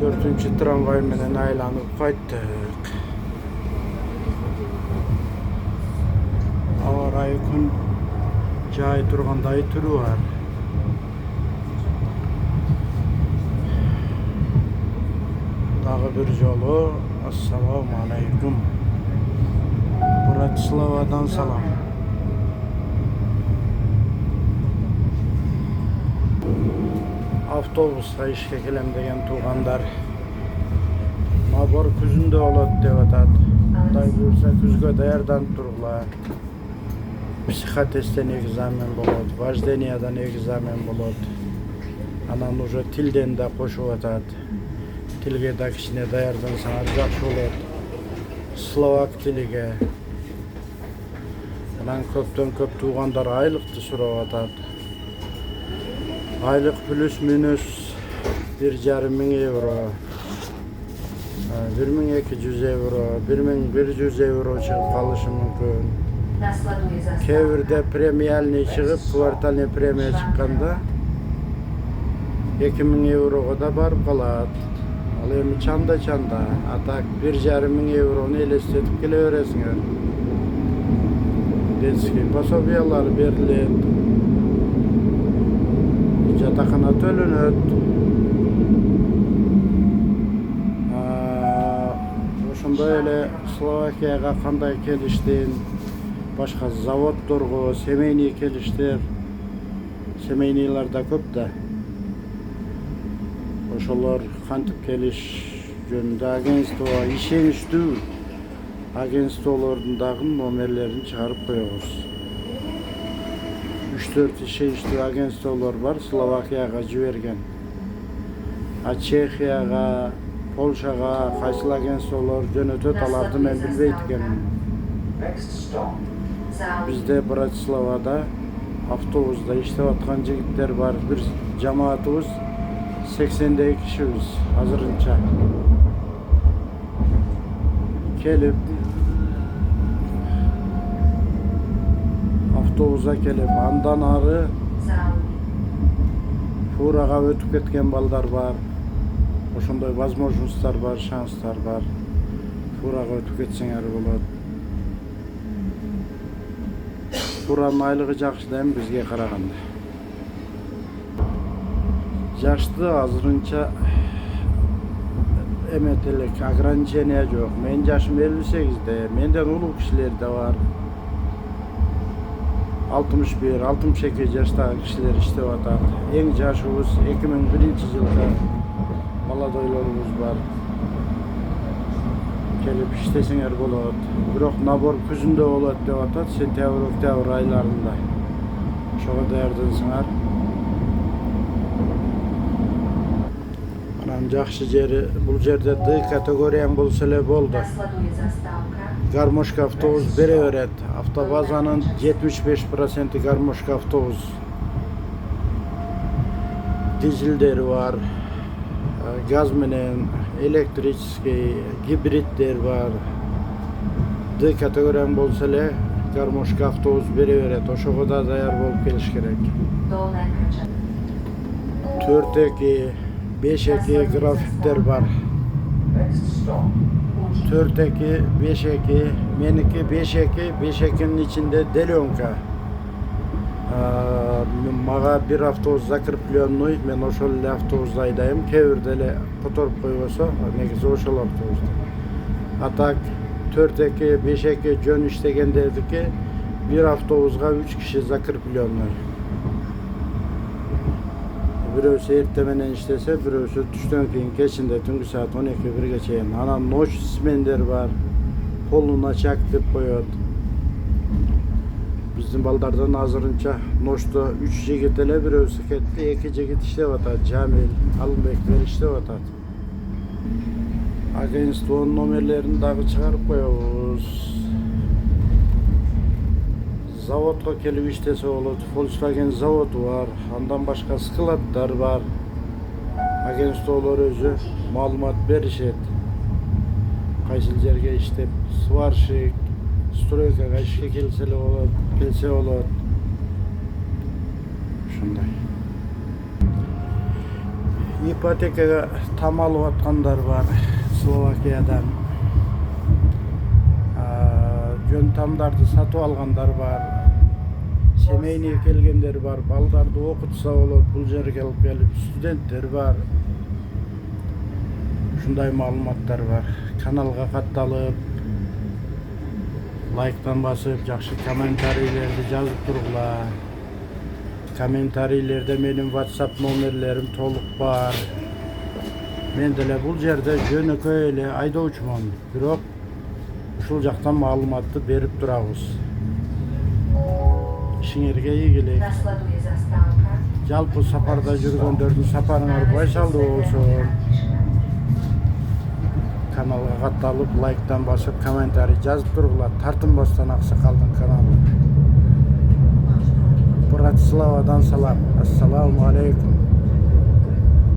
4-cü tramvay menен aylanyp kaytdyk. Hava rayı kun jay turganday türü var. Dağı bir jolu. Assalamu alaikum. Bratislava'dan salam. Avtobusga işe kelem degen tuğandar Mabor küzünde olat dep atat. Kuday buyursa küzgө daярдан turgula. Psихотесттен экзамен болот, вождениядан экзамен болот. Анан уже тилден да кошуп атат. Тилге да кичине даярдансаңар жакшы болот. Словак тилиге. Анан көптөн көп туугандар айлыкты сурап атат. Aylık plus minus 1,5 euro, 1.200 euro, 1.100 euro çıkıp kalışı mümkün. Kevirde premialni çıkıp kvartalni premiya çıkkanda 2.000 euroga da barıp kalat. Al endi çanda atak 1,5 euronu elestetip keleberesiňer. Детский пособиялар берилет. Жатакана төлөнөт. Ошондой эле Словакияга кандай келиштин, башка заводдорго семейный келиштер, семейныйлар да көп да. Ошолор кантип келиш жөнүндө агентство ишеничтүү агентстволордун дагы номерлерин чыгарып коебуз. 3-4 ишеничтүү агентстволор бар Словакияга жиберген. Чехияга, Полшага кайсыл агентстволор жөнөтөт, аларды мен билбейт экенмин. Бизде Братиславада автобуста иштеп аткан жигиттер бар. Бир жамаатыбыз 80 кишибиз азырынча. Келип автобуса келип, андан ары фурага өтүп кеткен балдар бар. Ошондой возможностьтар бар, шанстар бар. Фурага өтүп кетсеңер болот. Фуранын айлыгы жакшы да эми бизге караганда. Жашты азырынча эмет элек ограничение жок. Менин жашым 58-де, менден улуу кишилер да бар. 61-62 жаштагы кишилер иштеп атат. Эң жашыбыз 2001-жылда молодойлорубуз бар. Келип иштесеңер болот. Бирок набор күзүндө болот деп атат, сентябрь-октябрь айларында. Ошого даярдансаңар. Анан жакшы жери бул жерде D категорияң болсо эле болду. Гармошка автобус бере берет. Автобазанын 75% гармошка автобус. Дизелдери бар, газ менен, электрический, гибриддер бар. D категорияң болсо эле гармошка автобус бере берет. Ошого да даяр болуп келиш керек. 4-2, 5-2 графиктер бар. 4-2, 5-2, meniki 5-2, 5-2'nin içinde delyonka. Maga bir avtobus закрепленный, men ошол эле автобусда айдайм. Кебирде эле которуп койбосо, негизи ошол автобусда. А так 4-2, 5-2 жөн иштегендердики bir автобуска 3 киши закрепленный. Бирөөсү эрте менен иштесе, бирөөсү түштөн кийин кечинде түнгү саат 12-1 чейин. Анан ночь смендер бар. Полуночак деп коет. Биздин балдардан азырынча ночто 3 жигит эле, бирөөсү кетти, 2 жигит иштеп атат. Жамил, Алымбектер иштеп атат. Агентствонун номерлерин дагы чыгарып коебуз. Заводко келип иштесе болот. Volkswagen заводу бар. Андан башка складдар бар. Агентстволор өзү маалымат беришет. Кайсыл жерге иштеп, сварщик, стройкага ишке келсе болот. Ушундай. ипотекага там алып аткандар бар Словакиядан. Жөн тамдарды сатып алгандар бар. Семейне келгендер бар. Балдарды окутса болот. Бул жерге келип студенттер бар. Ушундай маалыматтар бар. Каналга катталып, лайктан басып, жакшы комментарийлерди жазып тургула. Комментарийлерде менин WhatsApp номерлерим толук бар. Мен деле бул жерде жөнөкөй эле айдоочумун. Бирок ушул жактан маалыматты берип турабыз. Ишиңерге ийгилик. Жалпы сапарда жүргөндөрдүн сапарыңар байшалдуу болсун. Каналга катталып, лайктан басып, комментарий жазып тургула. Тартынбастан Аксакалдын каналы. Братиславадан салам. Ассаламу алейкум.